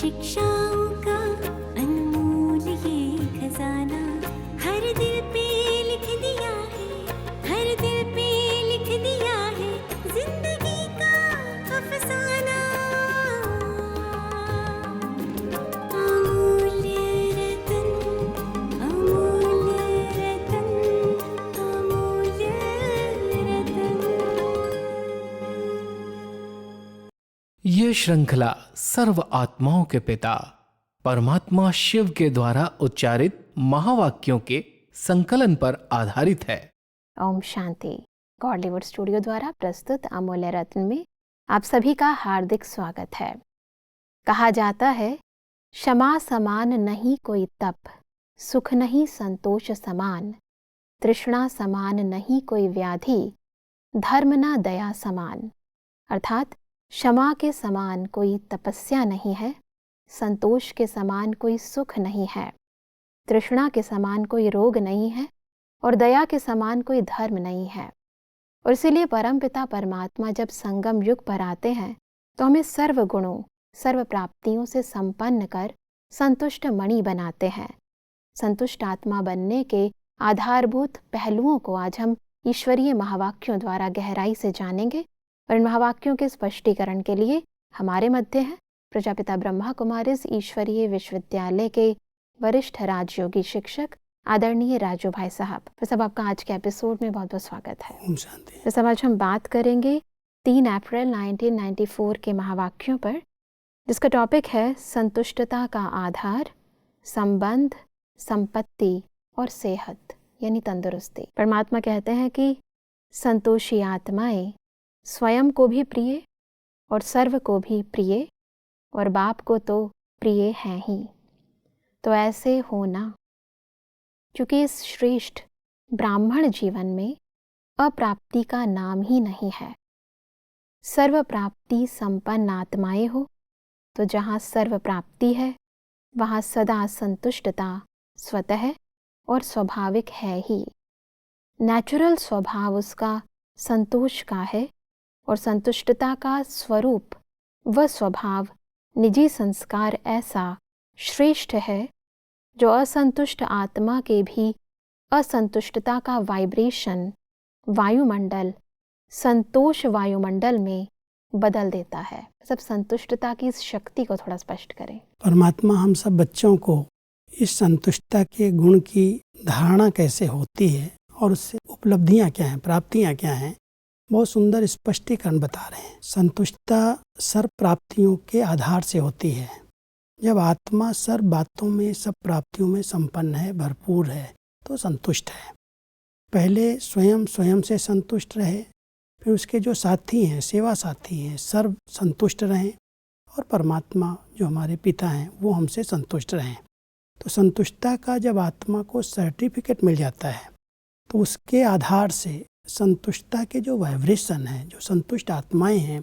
शिक्षाओं का अनमोल ये खजाना हर दिल पे लिख दिया है, हर दिल पे लिख दिया है जिंदगी का अफसाना। अमूल्य रतन, अमूल्य रतन, अमूल्य रतन। ये श्रृंखला सर्व आत्माओं के पिता परमात्मा शिव के द्वारा उच्चारित महावाक्यों के संकलन पर आधारित है। ओम शांति। गॉडलीवुड स्टूडियो द्वारा प्रस्तुत अमूल्य रत्न में आप सभी का हार्दिक स्वागत है। कहा जाता है, क्षमा समान नहीं कोई तप, सुख नहीं संतोष समान, तृष्णा समान नहीं कोई व्याधि, धर्म ना दया समान। अर्थात क्षमा के समान कोई तपस्या नहीं है, संतोष के समान कोई सुख नहीं है, तृष्णा के समान कोई रोग नहीं है और दया के समान कोई धर्म नहीं है। और इसीलिए परमपिता परमात्मा जब संगम युग पर आते हैं तो हमें सर्व गुणों, सर्व प्राप्तियों से संपन्न कर संतुष्ट मणि बनाते हैं। संतुष्ट आत्मा बनने के आधारभूत पहलुओं को आज हम ईश्वरीय महावाक्यों द्वारा गहराई से जानेंगे। और इन महावाक्यों के स्पष्टीकरण के लिए हमारे मध्य हैं प्रजापिता ब्रह्मा कुमारीज ईश्वरीय विश्वविद्यालय के वरिष्ठ राजयोगी शिक्षक आदरणीय राजू भाई साहब। तो सब आपका आज के एपिसोड में बहुत बहुत स्वागत है। ओम शांति। तो सब आज हम बात करेंगे 3 अप्रैल 1994 के महावाक्यों पर, जिसका टॉपिक है संतुष्टता का आधार, संबंध, संपत्ति और सेहत यानी तंदुरुस्ती। परमात्मा कहते हैं कि संतोषी आत्माएं स्वयं को भी प्रिय और सर्व को भी प्रिय और बाप को तो प्रिय हैं ही। तो ऐसे होना, क्योंकि इस श्रेष्ठ ब्राह्मण जीवन में अप्राप्ति का नाम ही नहीं है। सर्व प्राप्ति संपन्न आत्माएं हो तो जहाँ सर्व प्राप्ति है वहाँ सदा संतुष्टता स्वतः और स्वाभाविक है ही। नेचुरल स्वभाव उसका संतोष का है और संतुष्टता का स्वरूप व स्वभाव निजी संस्कार ऐसा श्रेष्ठ है जो असंतुष्ट आत्मा के भी असंतुष्टता का वाइब्रेशन वायुमंडल संतोष वायुमंडल में बदल देता है। सब संतुष्टता की इस शक्ति को थोड़ा स्पष्ट करें। परमात्मा हम सब बच्चों को इस संतुष्टता के गुण की धारणा कैसे होती है और उससे उपलब्धियां क्या हैं, प्राप्तियां क्या हैं, बहुत सुंदर स्पष्टीकरण बता रहे हैं। संतुष्टता सर्व प्राप्तियों के आधार से होती है। जब आत्मा सर्व बातों में, सब प्राप्तियों में संपन्न है, भरपूर है, तो संतुष्ट है। पहले स्वयं से संतुष्ट रहे, फिर उसके जो साथी हैं, सेवा साथी हैं, सर्व संतुष्ट रहें और परमात्मा जो हमारे पिता हैं वो हमसे संतुष्ट रहें। तो संतुष्टता का जब आत्मा को सर्टिफिकेट मिल जाता है तो उसके आधार से संतुष्टता के जो वाइब्रेशन है, जो संतुष्ट आत्माएं हैं,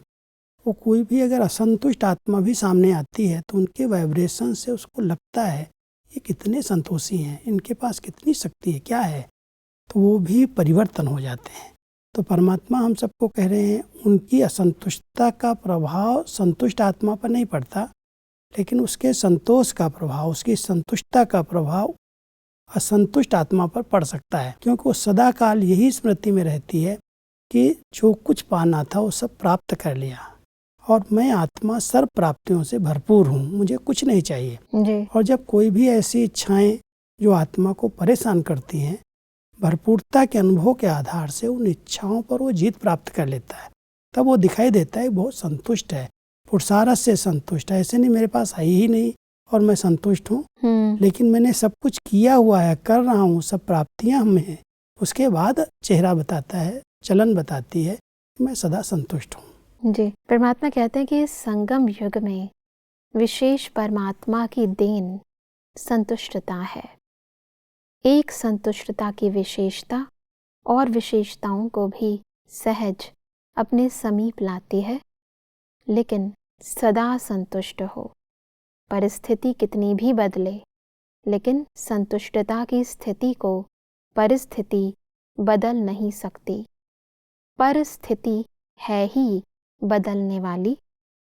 वो कोई भी अगर असंतुष्ट आत्मा भी सामने आती है तो उनके वाइब्रेशन से उसको लगता है ये कितने संतोषी हैं, इनके पास कितनी शक्ति है, क्या है, तो वो भी परिवर्तन हो जाते हैं। तो परमात्मा हम सबको कह रहे हैं उनकी असंतुष्टता का प्रभाव संतुष्ट आत्मा पर नहीं पड़ता, लेकिन उसके संतोष का प्रभाव, उसकी संतुष्टता का प्रभाव असंतुष्ट आत्मा पर पड़ सकता है, क्योंकि वो सदा काल यही स्मृति में रहती है कि जो कुछ पाना था वो सब प्राप्त कर लिया और मैं आत्मा सर्व प्राप्तियों से भरपूर हूँ, मुझे कुछ नहीं चाहिए जी। और जब कोई भी ऐसी इच्छाएं जो आत्मा को परेशान करती हैं, भरपूरता के अनुभव के आधार से उन इच्छाओं पर वो जीत प्राप्त कर लेता है, तब वो दिखाई देता है बहुत संतुष्ट है, पुरुषार्थ से संतुष्ट है। ऐसे नहीं मेरे पास है ही नहीं और मैं संतुष्ट हूँ, लेकिन मैंने सब कुछ किया हुआ है, कर रहा हूँ, सब प्राप्तियां हमें हैं। उसके बाद चेहरा बताता है, चलन बताती है कि मैं सदा संतुष्ट हूँ। जी। परमात्मा कहते हैं कि इस संगम युग में विशेष परमात्मा की देन संतुष्टता है। एक संतुष्टता की विशेषता और विशेषताओं को भी सहज अपने समीप लाती है, लेकिन सदा संतुष्ट हो। परिस्थिति कितनी भी बदले, लेकिन संतुष्टता की स्थिति को परिस्थिति बदल नहीं सकती। परिस्थिति है ही बदलने वाली,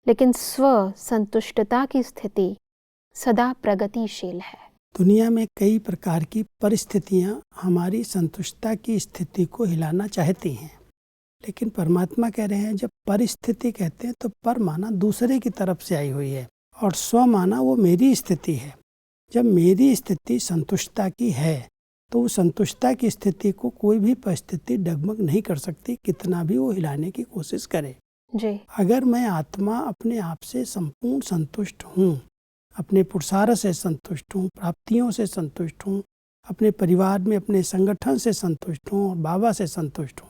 लेकिन स्व संतुष्टता की स्थिति सदा प्रगतिशील है। दुनिया में कई प्रकार की परिस्थितियां हमारी संतुष्टता की स्थिति को हिलाना चाहती हैं, लेकिन परमात्मा कह रहे हैं जब परिस्थिति कहते हैं तो पर माना दूसरे की तरफ से आई हुई है और स्व माना वो मेरी स्थिति है। जब मेरी स्थिति संतुष्टता की है तो उस संतुष्टता की स्थिति को कोई भी परिस्थिति डगमग नहीं कर सकती, कितना भी वो हिलाने की कोशिश करे। जी। अगर मैं आत्मा अपने आप से संपूर्ण संतुष्ट हूँ, अपने पुरुषार्थ से संतुष्ट हूँ, प्राप्तियों से संतुष्ट हूँ, अपने परिवार में अपने संगठन से संतुष्ट हूँ और बाबा से संतुष्ट हूँ,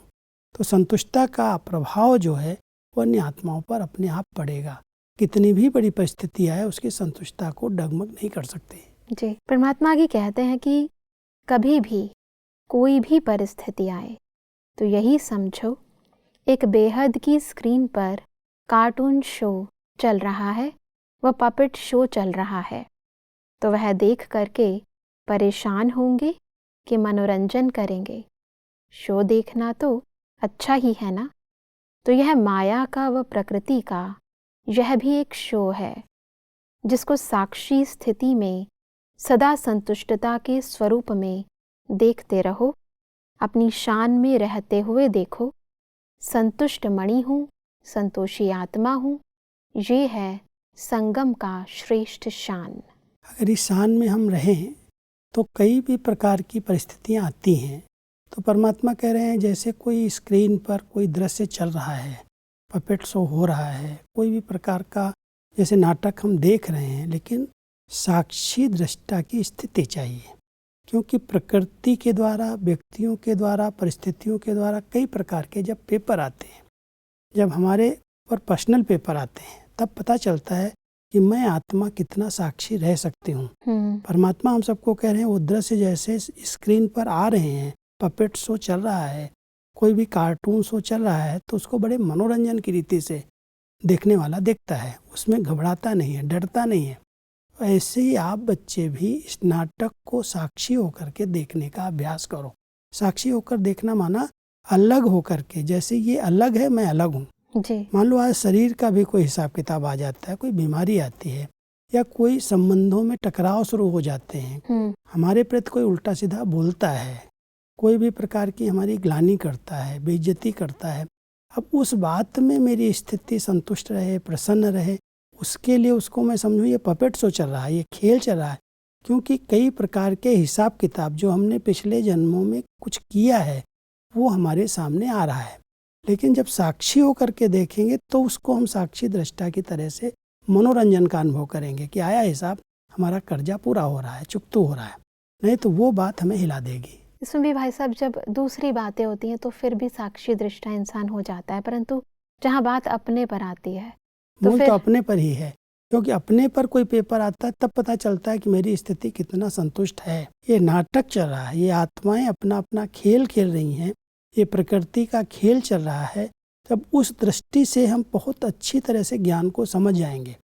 तो संतुष्टता का प्रभाव जो है वो अन्य आत्माओं पर अपने आप पड़ेगा। कितनी भी बड़ी परिस्थिति आए उसकी संतुष्टता को डगमग नहीं कर सकते। जी। परमात्मा आगे कहते हैं कि कभी भी कोई भी परिस्थिति आए तो यही समझो एक बेहद की स्क्रीन पर कार्टून शो चल रहा है, वह पपेट शो चल रहा है, तो वह देख करके परेशान होंगे कि मनोरंजन करेंगे। शो देखना तो अच्छा ही है ना। तो यह माया का व प्रकृति का यह भी एक शो है, जिसको साक्षी स्थिति में सदा संतुष्टता के स्वरूप में देखते रहो। अपनी शान में रहते हुए देखो, संतुष्ट मणि हूँ, संतोषी आत्मा हूँ, ये है संगम का श्रेष्ठ शान। अगर इस शान में हम रहें तो कई भी प्रकार की परिस्थितियाँ आती हैं, तो परमात्मा कह रहे हैं जैसे कोई स्क्रीन पर कोई दृश्य चल रहा है, पपेट शो हो रहा है, कोई भी प्रकार का जैसे नाटक हम देख रहे हैं, लेकिन साक्षी दृष्टा की स्थिति चाहिए। क्योंकि प्रकृति के द्वारा, व्यक्तियों के द्वारा, परिस्थितियों के द्वारा कई प्रकार के जब पेपर आते हैं, जब हमारे ऊपर पर्सनल पेपर आते हैं, तब पता चलता है कि मैं आत्मा कितना साक्षी रह सकती हूँ। परमात्मा हम सबको कह रहे हैं वो दृश्य जैसे स्क्रीन पर आ रहे हैं, पपेट शो चल रहा है, कोई भी कार्टून शो चल रहा है, तो उसको बड़े मनोरंजन की रीति से देखने वाला देखता है, उसमें घबराता नहीं है, डरता नहीं है। ऐसे ही आप बच्चे भी इस नाटक को साक्षी होकर के देखने का अभ्यास करो। साक्षी होकर देखना माना अलग होकर के, जैसे ये अलग है मैं अलग हूँ। मान लो आज शरीर का भी कोई हिसाब किताब आ जाता है, कोई बीमारी आती है या कोई संबंधों में टकराव शुरू हो जाते हैं, हमारे प्रति कोई उल्टा सीधा बोलता है, कोई भी प्रकार की हमारी ग्लानि करता है, बेइज्जती करता है। अब उस बात में मेरी स्थिति संतुष्ट रहे, प्रसन्न रहे, उसके लिए उसको मैं समझूँ ये पपेट शो चल रहा है, ये खेल चल रहा है। क्योंकि कई प्रकार के हिसाब किताब जो हमने पिछले जन्मों में कुछ किया है वो हमारे सामने आ रहा है। लेकिन जब साक्षी होकर के देखेंगे तो उसको हम साक्षी दृष्टा की तरह से मनोरंजन का अनुभव करेंगे कि आया हिसाब, हमारा कर्जा पूरा हो रहा है, चुकतू हो रहा है। नहीं तो वो बात हमें हिला देगी। इसमें भी भाई साहब जब दूसरी बातें होती हैं तो फिर भी साक्षी दृष्टा इंसान हो जाता है, परंतु जहाँ बात अपने पर आती है तो फिर तो अपने पर ही है। क्योंकि अपने पर कोई पेपर आता है तब पता चलता है कि मेरी स्थिति कितना संतुष्ट है। ये नाटक चल रहा है, ये आत्माएं अपना अपना खेल खेल रही हैं, ये प्रकृति का खेल चल रहा है। तब उस दृष्टि से हम बहुत अच्छी तरह से ज्ञान को समझ जाएंगे।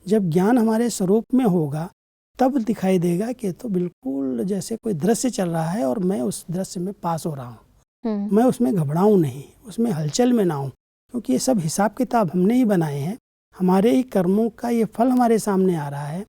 जब ज्ञान हमारे स्वरूप में होगा तब दिखाई देगा कि तो बिल्कुल जैसे कोई दृश्य चल रहा है और मैं उस दृश्य में पास हो रहा हूँ। मैं उसमें घबराऊँ नहीं, उसमें हलचल में ना हूँ, क्योंकि ये सब हिसाब किताब हमने ही बनाए हैं। हमारे ही कर्मों का ये फल हमारे सामने आ रहा है।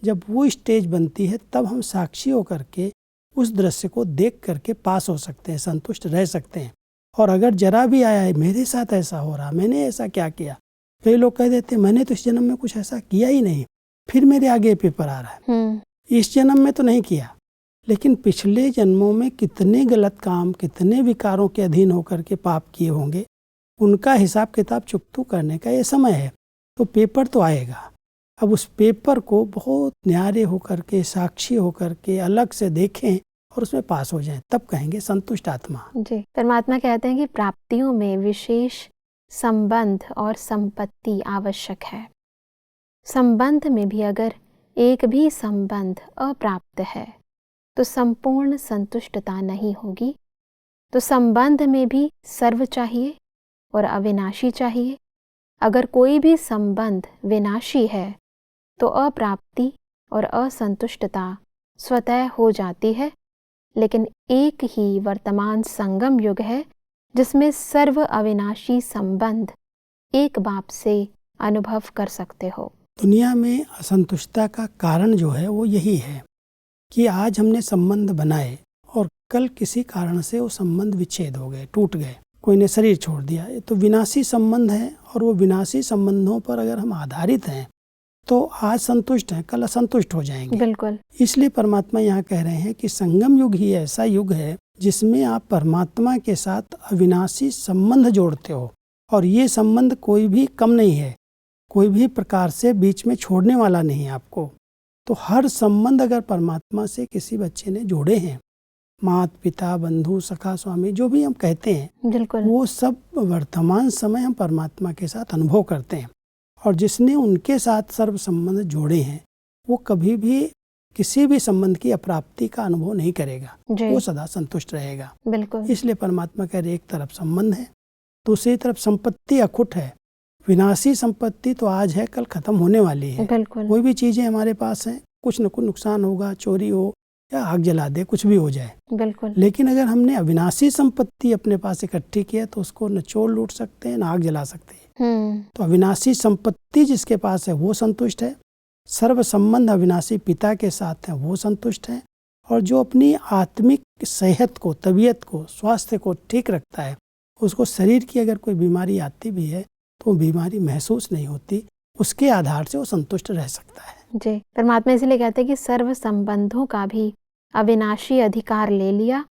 जब वो स्टेज बनती है तब हम साक्षी होकर के उस दृश्य को देख करके पास हो सकते हैं, संतुष्ट रह सकते हैं। और अगर जरा भी आया है मेरे साथ ऐसा हो रहा, मैंने ऐसा क्या किया, कई लोग कह देते हैं मैंने तो इस जन्म में कुछ ऐसा किया ही नहीं, फिर मेरे आगे पेपर आ रहा है। इस जन्म में तो नहीं किया, लेकिन पिछले जन्मों में कितने गलत काम, कितने विकारों के अधीन होकर के पाप किए होंगे, उनका हिसाब किताब चुकतू करने का ये समय है। तो पेपर तो आएगा। अब उस पेपर को बहुत न्यारे होकर के, साक्षी होकर के अलग से देखें और उसमें पास हो जाएं, तब कहेंगे संतुष्ट आत्मा। जी, परमात्मा कहते हैं कि प्राप्तियों में विशेष संबंध और संपत्ति आवश्यक है। संबंध में भी अगर एक भी संबंध अप्राप्त है तो संपूर्ण संतुष्टता नहीं होगी। तो संबंध में भी सर्व चाहिए और अविनाशी चाहिए। अगर कोई भी संबंध विनाशी है तो अप्राप्ति और असंतुष्टता स्वतः हो जाती है। लेकिन एक ही वर्तमान संगम युग है जिसमें सर्व अविनाशी संबंध एक बाप से अनुभव कर सकते हो। दुनिया में असंतुष्टता का कारण जो है वो यही है कि आज हमने संबंध बनाए और कल किसी कारण से वो संबंध विच्छेद हो गए, टूट गए, कोई ने शरीर छोड़ दिया। ये तो विनाशी संबंध है और वो विनाशी संबंधों पर अगर हम आधारित हैं तो आज संतुष्ट हैं, कल असंतुष्ट हो जाएंगे। बिल्कुल। इसलिए परमात्मा यहाँ कह रहे हैं कि संगम युग ही ऐसा युग है जिसमें आप परमात्मा के साथ अविनाशी संबंध जोड़ते हो और ये संबंध कोई भी कम नहीं है, कोई भी प्रकार से बीच में छोड़ने वाला नहीं है आपको। तो हर संबंध अगर परमात्मा से किसी बच्चे ने जोड़े हैं, माता पिता बंधु सखा स्वामी जो भी हम कहते हैं, बिल्कुल, वो सब वर्तमान समय हम परमात्मा के साथ अनुभव करते हैं। और जिसने उनके साथ सर्व संबंध जोड़े हैं वो कभी भी किसी भी संबंध की अप्राप्ति का अनुभव नहीं करेगा, वो सदा संतुष्ट रहेगा। बिल्कुल। इसलिए परमात्मा कह रहे एक तरफ संबंध है, दूसरी तरफ संपत्ति अखुट है। विनाशी संपत्ति तो आज है, कल खत्म होने वाली है। बिल्कुल। कोई भी चीजें हमारे पास हैं, कुछ न कुछ नुकसान होगा, चोरी हो या आग जला दे, कुछ भी हो जाए। बिल्कुल। लेकिन अगर हमने अविनाशी संपत्ति अपने पास इकट्ठी की है तो उसको न चोर लूट सकते हैं न आग जला सकते हैं। तो अविनाशी संपत्ति जिसके पास है वो संतुष्ट है, सर्व संबंध अविनाशी पिता के साथ है वो संतुष्ट है। और जो अपनी आत्मिक सेहत को, तबीयत को, स्वास्थ्य को ठीक रखता है, उसको शरीर की अगर कोई बीमारी आती भी है तो बीमारी महसूस नहीं होती, उसके आधार से वो संतुष्ट रह सकता है। जी, परमात्मा इसलिए कहते हैं कि सर्व संबंधों का भी अविनाशी अधिकार ले लिया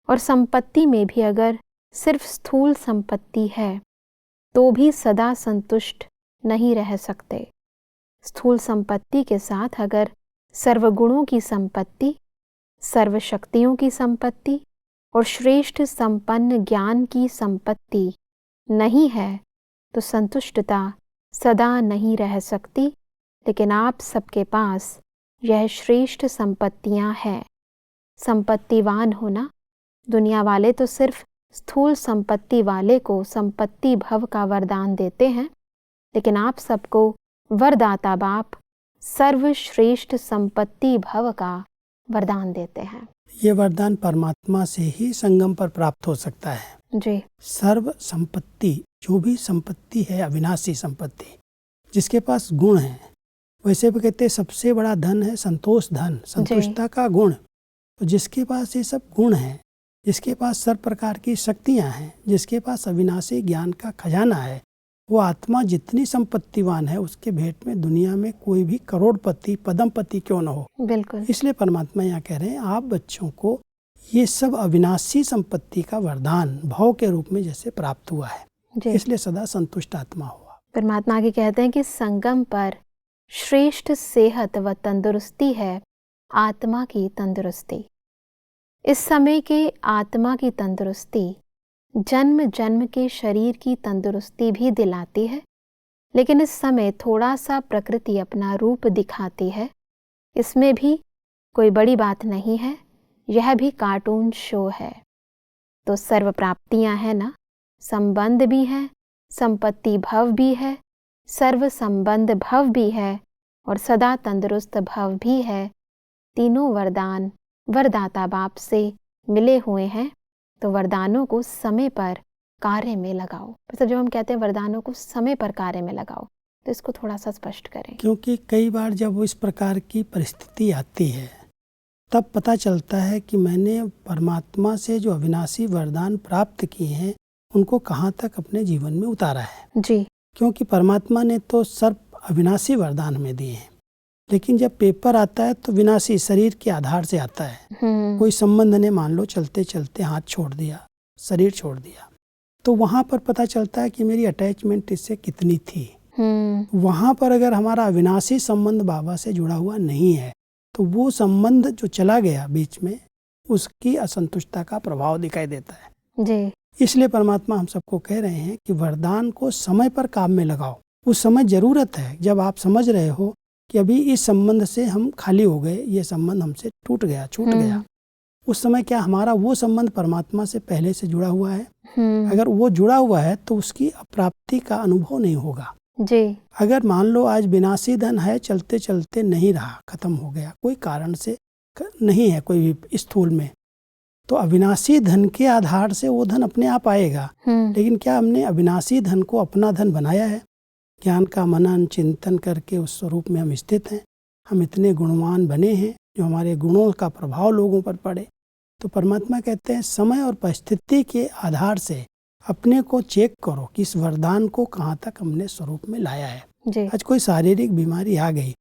और संपत्ति में भी अगर सिर्फ स्थूल संपत्ति है तो भी सदा संतुष्ट नहीं रह सकते। स्थूल संपत्ति के साथ अगर सर्वगुणों की संपत्ति, सर्व शक्तियों की संपत्ति और श्रेष्ठ संपन्न ज्ञान की संपत्ति नहीं है तो संतुष्टता सदा नहीं रह सकती। लेकिन आप सबके पास यह श्रेष्ठ संपत्तियां हैं। संपत्तिवान होना, दुनिया वाले तो सिर्फ स्थूल संपत्ति वाले को संपत्ति भव का वरदान देते हैं, लेकिन आप सबको वरदाता बाप सर्वश्रेष्ठ संपत्ति भव का वरदान देते हैं। ये वरदान परमात्मा से ही संगम पर प्राप्त हो सकता है। जी। सर्व संपत्ति, जो भी संपत्ति है अविनाशी संपत्ति, जिसके पास गुण है, वैसे भी कहते हैं सबसे बड़ा धन है संतोष धन, संतुष्टता का गुण। तो जिसके पास ये सब गुण है, जिसके पास सर्व प्रकार की शक्तियां हैं, जिसके पास अविनाशी ज्ञान का खजाना है, वो आत्मा जितनी संपत्तिवान है उसके भेंट में दुनिया में कोई भी करोड़पति पदमपति क्यों न हो। बिल्कुल। इसलिए परमात्मा यहाँ कह रहे हैं आप बच्चों को ये सब अविनाशी संपत्ति का वरदान भाव के रूप में जैसे प्राप्त हुआ है, इसलिए सदा संतुष्ट आत्मा हुआ। परमात्मा आगे कहते हैं कि संगम पर श्रेष्ठ सेहत व तंदुरुस्ती है आत्मा की तंदुरुस्ती। इस समय के आत्मा की तंदुरुस्ती जन्म जन्म के शरीर की तंदुरुस्ती भी दिलाती है, लेकिन इस समय थोड़ा सा प्रकृति अपना रूप दिखाती है। इसमें भी कोई बड़ी बात नहीं है, यह भी कार्टून शो है। तो सर्व प्राप्तियां हैं ना, संबंध भी है, संपत्ति भव भी है, सर्व संबंध भव भी है और सदा तंदुरुस्त भव भी है। तीनों वरदान वरदाता बाप से मिले हुए हैं, तो वरदानों को समय पर कार्य में लगाओ। मतलब जब हम कहते हैं वरदानों को समय पर कार्य में लगाओ, तो इसको थोड़ा सा स्पष्ट करें। क्योंकि कई बार जब इस प्रकार की परिस्थिति आती है तब पता चलता है कि मैंने परमात्मा से जो अविनाशी वरदान प्राप्त किए हैं उनको कहाँ तक अपने जीवन में उतारा है। जी। क्योंकि परमात्मा ने तो सर्व अविनाशी वरदान हमें दिए हैं, लेकिन जब पेपर आता है तो विनाशी शरीर के आधार से आता है। कोई संबंध ने मान लो चलते चलते हाथ छोड़ दिया, शरीर छोड़ दिया, तो वहाँ पर पता चलता है कि मेरी अटैचमेंट इससे कितनी थी। वहाँ पर अगर हमारा अविनाशी संबंध बाबा से जुड़ा हुआ नहीं है तो वो संबंध जो चला गया बीच में, उसकी असंतुष्टता का प्रभाव दिखाई देता है। जी। इसलिए परमात्मा हम सबको कह रहे हैं कि वरदान को समय पर काम में लगाओ। उस समय जरूरत है जब आप समझ रहे हो कि अभी इस संबंध से हम खाली हो गए, ये संबंध हमसे टूट गया, छूट गया। उस समय क्या हमारा वो संबंध परमात्मा से पहले से जुड़ा हुआ है? अगर वो जुड़ा हुआ है तो उसकी अप्राप्ति का अनुभव नहीं होगा। जी। अगर मान लो आज विनाशी धन है, चलते चलते नहीं रहा, खत्म हो गया, कोई कारण से नहीं है कोई भी स्थूल में, तो अविनाशी धन के आधार से वो धन अपने आप आएगा। लेकिन क्या हमने अविनाशी धन को अपना धन बनाया है? ज्ञान का मनन चिंतन करके उस स्वरूप में हम स्थित हैं। हम इतने गुणवान बने हैं जो हमारे गुणों का प्रभाव लोगों पर पड़े। तो परमात्मा कहते हैं समय और परिस्थिति के आधार से अपने को चेक करो कि इस वरदान को कहाँ तक हमने स्वरूप में लाया है। जी। आज कोई शारीरिक बीमारी आ गई,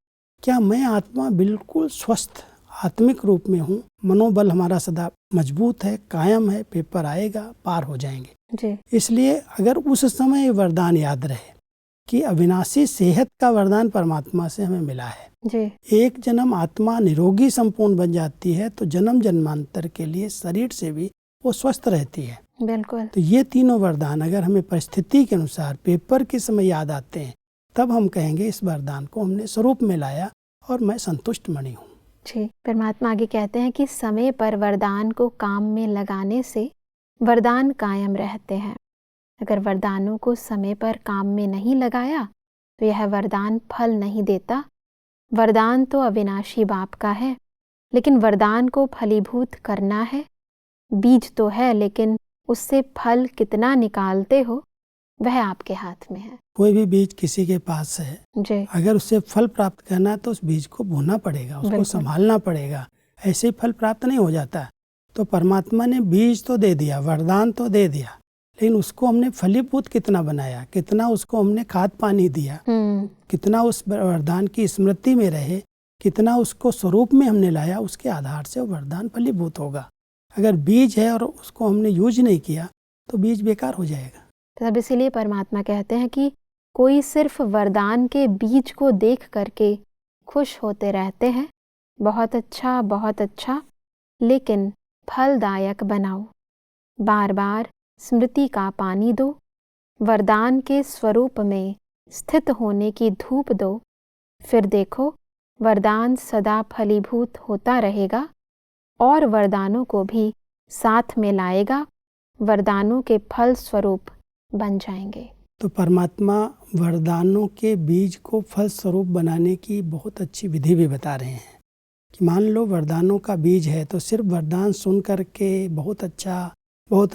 क्या मैं आत्मा बिल्कुल स्वस्थ आत्मिक रूप में हूँ? मनोबल हमारा सदा मजबूत है, कायम है, पेपर आएगा, पार हो जाएंगे। जी। इसलिए अगर उस समय वरदान याद रहे कि अविनाशी सेहत का वरदान परमात्मा से हमें मिला है। जी। एक जन्म आत्मा निरोगी संपूर्ण बन जाती है तो जन्म जन्मांतर के लिए शरीर से भी वो स्वस्थ रहती है। बिल्कुल। तो ये तीनों वरदान अगर हमें परिस्थिति के अनुसार पेपर के समय याद आते हैं, तब हम कहेंगे इस वरदान को हमने स्वरूप में लाया और मैं संतुष्ट मणि हूँ। जी। परमात्मा आगे कहते हैं कि समय पर वरदान को काम में लगाने से वरदान कायम रहते हैं। अगर वरदानों को समय पर काम में नहीं लगाया तो यह वरदान फल नहीं देता। वरदान तो अविनाशी बाप का है, लेकिन वरदान को फलीभूत करना है। बीज तो है, लेकिन उससे फल कितना निकालते हो वह आपके हाथ में है। कोई भी बीज किसी के पास है, जी। अगर उससे फल प्राप्त करना है तो उस बीज को बोना पड़ेगा, उसको संभालना पड़ेगा। ऐसे ही फल प्राप्त नहीं हो जाता। तो परमात्मा ने बीज तो दे दिया, वरदान तो दे दिया, लेकिन उसको हमने फलीभूत कितना बनाया, कितना उसको हमने खाद पानी दिया, कितना उस वरदान की स्मृति में रहे, कितना उसको स्वरूप में हमने लाया, उसके आधार से वरदान फलीभूत होगा। अगर बीज है और उसको हमने यूज नहीं किया तो बीज बेकार हो जाएगा। तब इसीलिए परमात्मा कहते हैं कि कोई सिर्फ वरदान के बीज को देख करके खुश होते रहते हैं, बहुत अच्छा, लेकिन फलदायक बनाओ। बार बार स्मृति का पानी दो, वरदान के स्वरूप में स्थित होने की धूप दो, फिर देखो वरदान सदा फलीभूत होता रहेगा और वरदानों को भी साथ में लाएगा। वरदानों के फल स्वरूप बन जाएंगे। तो परमात्मा वरदानों के बीज को फल स्वरूप बनाने की बहुत अच्छी विधि भी बता रहे हैं कि मान लो वरदानों का बीज है तो सिर्फ वरदान सुन करके बहुत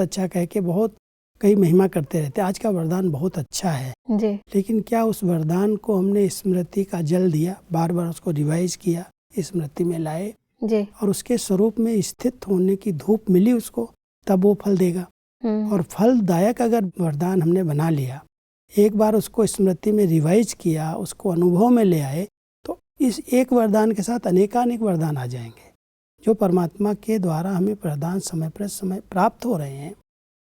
अच्छा कह के बहुत कई महिमा करते रहते। आज का वरदान बहुत अच्छा है जी। लेकिन क्या उस वरदान को हमने स्मृति का जल दिया, बार बार उसको रिवाइज किया, स्मृति में लाए जी। और उसके स्वरूप में स्थित होने की धूप मिली उसको, तब वो फल देगा। और फलदायक अगर वरदान हमने बना लिया, एक बार उसको स्मृति में रिवाइज किया, उसको अनुभव में ले आए, तो इस एक वरदान के साथ अनेकानेक वरदान आ जाएंगे जो परमात्मा के द्वारा हमें वरदान समय पर समय प्राप्त हो रहे हैं।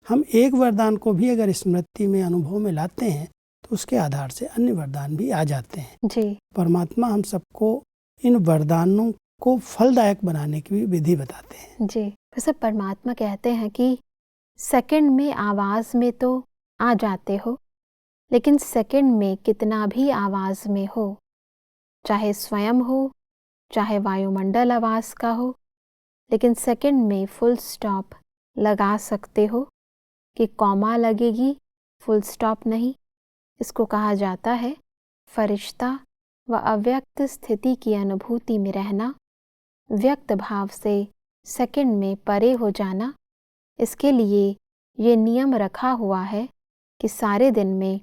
हम एक वरदान को भी अगर स्मृति में अनुभव में लाते हैं तो उसके आधार से अन्य वरदान भी आ जाते हैं। जी। परमात्मा हम सबको इन वरदानों को फलदायक बनाने की भी विधि बताते हैं। जी। वैसे परमात्मा कहते हैं कि सेकंड में आवाज़ में तो आ जाते हो, लेकिन सेकंड में कितना भी आवाज़ में हो, चाहे स्वयं हो, चाहे वायुमंडल आवाज़ का हो, लेकिन सेकंड में फुल स्टॉप लगा सकते हो कि कॉमा लगेगी, फुल स्टॉप नहीं। इसको कहा जाता है फरिश्ता व अव्यक्त स्थिति की अनुभूति में रहना, व्यक्त भाव से सेकंड में परे हो जाना। इसके लिए ये नियम रखा हुआ है कि सारे दिन में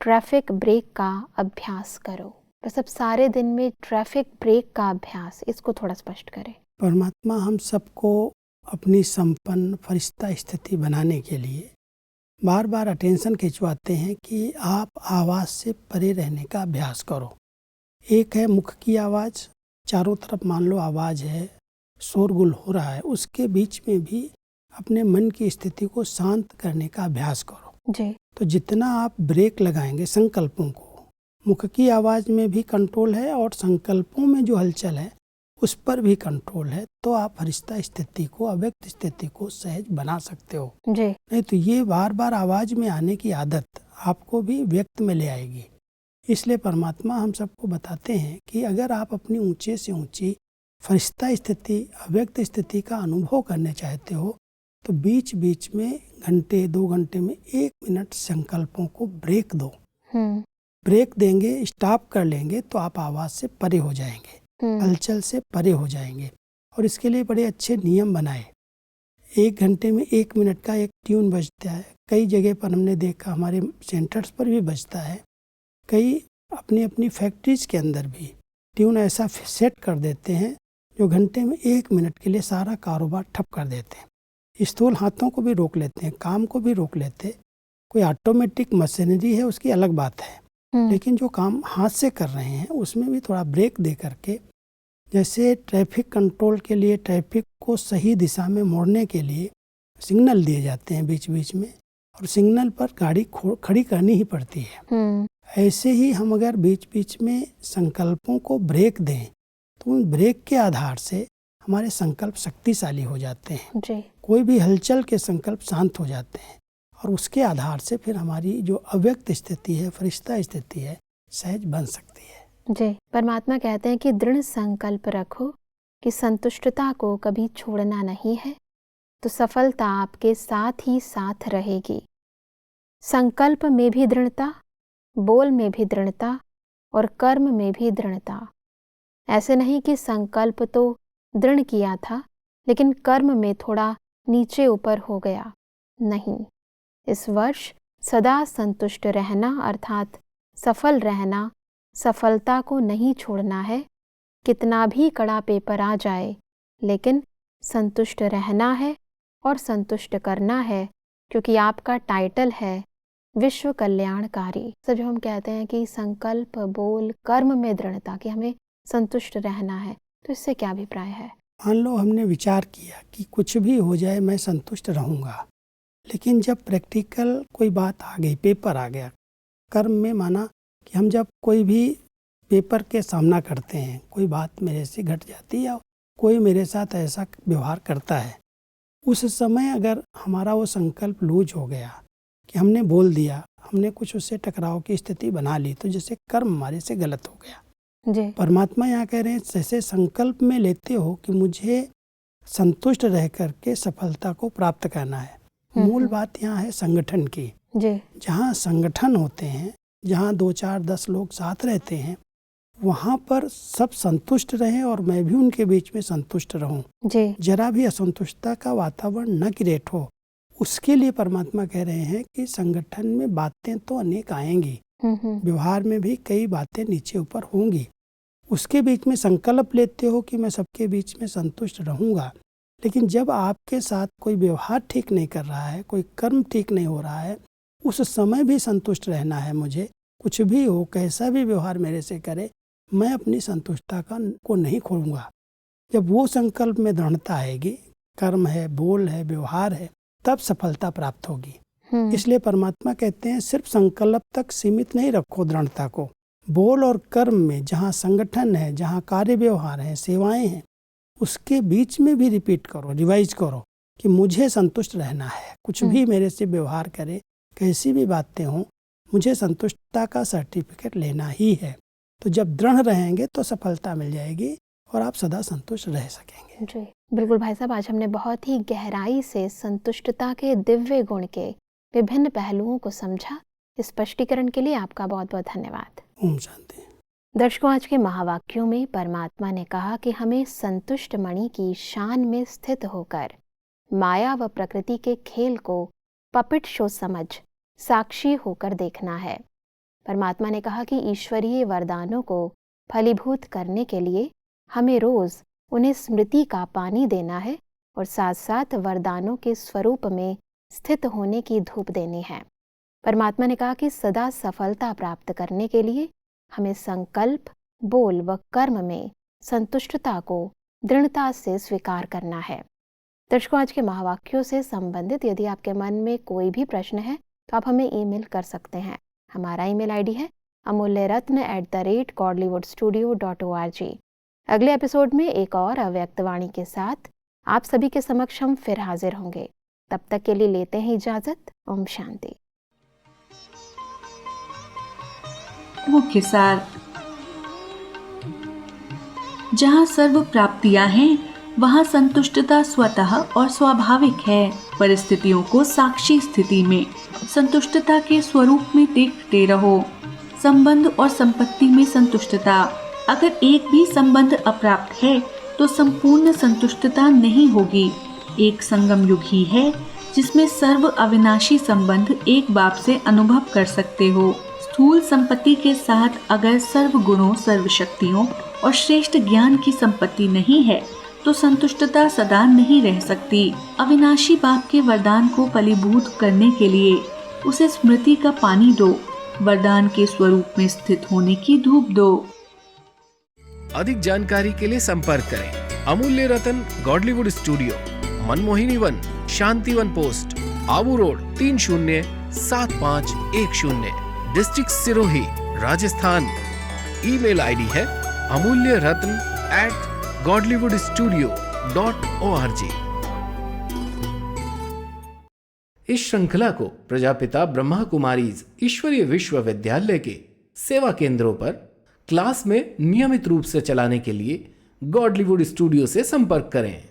ट्रैफिक ब्रेक का अभ्यास करो। बस अब सारे दिन में ट्रैफिक ब्रेक का अभ्यास, इसको थोड़ा स्पष्ट करें। परमात्मा हम सबको अपनी संपन्न फरिश्ता स्थिति बनाने के लिए बार बार अटेंशन खिंचवाते हैं कि आप आवाज़ से परे रहने का अभ्यास करो। एक है मुख की आवाज़, चारों तरफ मान लो आवाज़ है, शोरगुल हो रहा है, उसके बीच में भी अपने मन की स्थिति को शांत करने का अभ्यास करो। जी। तो जितना आप ब्रेक लगाएंगे संकल्पों को, मुख की आवाज़ में भी कंट्रोल है और संकल्पों में जो हलचल है उस पर भी कंट्रोल है, तो आप फरिश्ता स्थिति को, अव्यक्त स्थिति को सहज बना सकते हो। जी। नहीं तो ये बार बार आवाज़ में आने की आदत आपको भी व्यक्त में ले आएगी। इसलिए परमात्मा हम सबको बताते हैं कि अगर आप अपनी ऊंचे से ऊंची फरिश्ता स्थिति, अव्यक्त स्थिति का अनुभव करने चाहते हो तो बीच बीच में घंटे 2 घंटे में 1 मिनट संकल्पों को ब्रेक दो। ब्रेक देंगे, स्टॉप कर लेंगे तो आप आवाज़ से परे हो जाएंगे, हलचल से परे हो जाएंगे। और इसके लिए बड़े अच्छे नियम बनाए। 1 घंटे में 1 मिनट का एक ट्यून बजता है, कई जगह पर हमने देखा, हमारे सेंटर्स पर भी बजता है कई अपनी अपनी फैक्ट्रीज के अंदर भी ट्यून ऐसा सेट कर देते हैं जो घंटे में 1 मिनट के लिए सारा कारोबार ठप कर देते हैं। स्थूल हाथों को भी रोक लेते हैं, काम को भी रोक लेते। कोई ऑटोमेटिक मशीनरी है उसकी अलग बात है, लेकिन जो काम हाथ से कर रहे हैं उसमें भी थोड़ा ब्रेक दे करके, जैसे ट्रैफिक कंट्रोल के लिए ट्रैफिक को सही दिशा में मोड़ने के लिए सिग्नल दिए जाते हैं बीच बीच में, और सिग्नल पर गाड़ी खड़ी करनी ही पड़ती है। ऐसे ही हम अगर बीच बीच में संकल्पों को ब्रेक दें तो उन ब्रेक के आधार से हमारे संकल्प शक्तिशाली हो जाते हैं जी। कोई भी हलचल के संकल्प शांत हो जाते हैं, और उसके आधार से फिर हमारी जो अव्यक्त स्थिति है, फरिश्ता स्थिति है, सहज बन सकती है। जी। परमात्मा कहते हैं कि दृढ़ संकल्प रखो कि संतुष्टता को कभी छोड़ना नहीं है, तो सफलता आपके साथ ही साथ रहेगी। संकल्प में भी दृढ़ता, बोल में भी दृढ़ता और कर्म में भी दृढ़ता। ऐसे नहीं कि संकल्प तो दृढ़ किया था लेकिन कर्म में थोड़ा नीचे ऊपर हो गया। नहीं, इस वर्ष सदा संतुष्ट रहना अर्थात सफल रहना, सफलता को नहीं छोड़ना है। कितना भी कड़ा पेपर आ जाए लेकिन संतुष्ट रहना है और संतुष्ट करना है, क्योंकि आपका टाइटल है विश्व कल्याणकारी। तो जो हम कहते हैं कि संकल्प, बोल, कर्म में दृढ़ता, कि हमें संतुष्ट रहना है, तो इससे क्या अभिप्राय है? मान लो हमने विचार किया कि कुछ भी हो जाए मैं संतुष्ट रहूँगा, लेकिन जब प्रैक्टिकल कोई बात आ गई, पेपर आ गया, कर्म में माना कि हम जब कोई भी पेपर के सामना करते हैं, कोई बात मेरे से घट जाती है या कोई मेरे साथ ऐसा व्यवहार करता है, उस समय अगर हमारा वो संकल्प लूज हो गया कि हमने बोल दिया, हमने कुछ उससे टकराव की स्थिति बना ली, तो जैसे कर्म हमारे से गलत हो गया। जी। परमात्मा यहाँ कह रहे हैं जैसे संकल्प में लेते हो कि मुझे संतुष्ट रह करके सफलता को प्राप्त करना है। मूल बात यहाँ है संगठन की। जी। जहाँ संगठन होते हैं, जहाँ 2, 4, 10 लोग साथ रहते हैं, वहाँ पर सब संतुष्ट रहें और मैं भी उनके बीच में संतुष्ट रहूं। जी। जरा भी असंतुष्टता का वातावरण न क्रिएट हो, उसके लिए परमात्मा कह रहे हैं कि संगठन में बातें तो अनेक आएंगी, व्यवहार में भी कई बातें नीचे ऊपर होंगी। उसके बीच में संकल्प लेते हो कि मैं सबके बीच में संतुष्ट रहूंगा, लेकिन जब आपके साथ कोई व्यवहार ठीक नहीं कर रहा है, कोई कर्म ठीक नहीं हो रहा है, उस समय भी संतुष्ट रहना है मुझे। कुछ भी हो, कैसा भी व्यवहार मेरे से करे, मैं अपनी संतुष्टता को नहीं खोलूंगा। जब वो संकल्प में दृढ़ता आएगी, कर्म है, बोल है, व्यवहार है, तब सफलता प्राप्त होगी। इसलिए परमात्मा कहते हैं सिर्फ संकल्प तक सीमित नहीं रखो दृढ़ता को। बोल और कर्म में जहाँ संगठन है, जहाँ कार्य व्यवहार है, सेवाएं हैं, उसके बीच में भी रिपीट करो, रिवाइज करो कि मुझे संतुष्ट रहना है। कुछ भी मेरे से व्यवहार करे, कैसी भी बातें हों, मुझे संतुष्टता का सर्टिफिकेट लेना ही है। तो जब दृढ़ रहेंगे तो सफलता मिल जाएगी और आप सदा संतुष्ट रह सकेंगे। जी बिल्कुल भाई साहब, आज हमने बहुत ही गहराई से संतुष्टता के दिव्य गुण के विभिन्न पहलुओं को समझा। इस स्पष्टीकरण के लिए आपका बहुत बहुत धन्यवाद। ओम शांति। दर्शकों, आज के महावाक्यों में परमात्मा ने कहा कि हमें संतुष्ट मणि की शान में स्थित होकर माया व प्रकृति के खेल को पपेट शो समझ साक्षी होकर देखना है। परमात्मा ने कहा कि ईश्वरीय वरदानों को फलीभूत करने के लिए हमें रोज उन्हें स्मृति का पानी देना है और साथ साथ वरदानों के स्वरूप में स्थित होने की धूप देनी है। परमात्मा ने कहा कि सदा सफलता प्राप्त करने के लिए हमें संकल्प, बोल व कर्म में संतुष्टता को दृढ़ता से स्वीकार करना है। दर्शकों, आज के महावाक्यों से संबंधित यदि आपके मन में कोई भी प्रश्न है तो आप हमें ईमेल कर सकते हैं। हमारा ईमेल आईडी है amulyaratna@godlywoodstudio.org। अगले एपिसोड में एक और अव्यक्त वाणी के साथ आप सभी के समक्ष हम फिर हाजिर होंगे। तब तक के लिए लेते हैं इजाजत। ओम शांति। मुख्य सार। जहाँ सर्व प्राप्तियां हैं वहाँ संतुष्टता स्वतः और स्वाभाविक है। परिस्थितियों को साक्षी स्थिति में संतुष्टता के स्वरूप में देखते रहो। संबंध और संपत्ति में संतुष्टता। अगर एक भी संबंध अप्राप्त है तो संपूर्ण संतुष्टता नहीं होगी। एक संगम युग ही है जिसमें सर्व अविनाशी संबंध एक बाप से अनुभव कर सकते हो। स्थूल संपत्ति के साथ अगर सर्व गुणों, सर्व शक्तियों और श्रेष्ठ ज्ञान की संपत्ति नहीं है तो संतुष्टता सदा नहीं रह सकती। अविनाशी बाप के वरदान को फलीभूत करने के लिए उसे स्मृति का पानी दो, वरदान के स्वरूप में स्थित होने की धूप दो। अधिक जानकारी के लिए संपर्क करें Amulya Ratan Godlywood studio, Manmohini Van, Shanti Van post, Abu road, 307510, district Sirohi, Rajasthan. Email ID है amulyaratn@godlywoodstudio.org। इस श्रृंखला को प्रजापिता ब्रह्मा कुमारीज ईश्वरीय विश्वविद्यालय के सेवा केंद्रों पर क्लास में नियमित रूप से चलाने के लिए गॉडलीवुड स्टूडियो से संपर्क करें।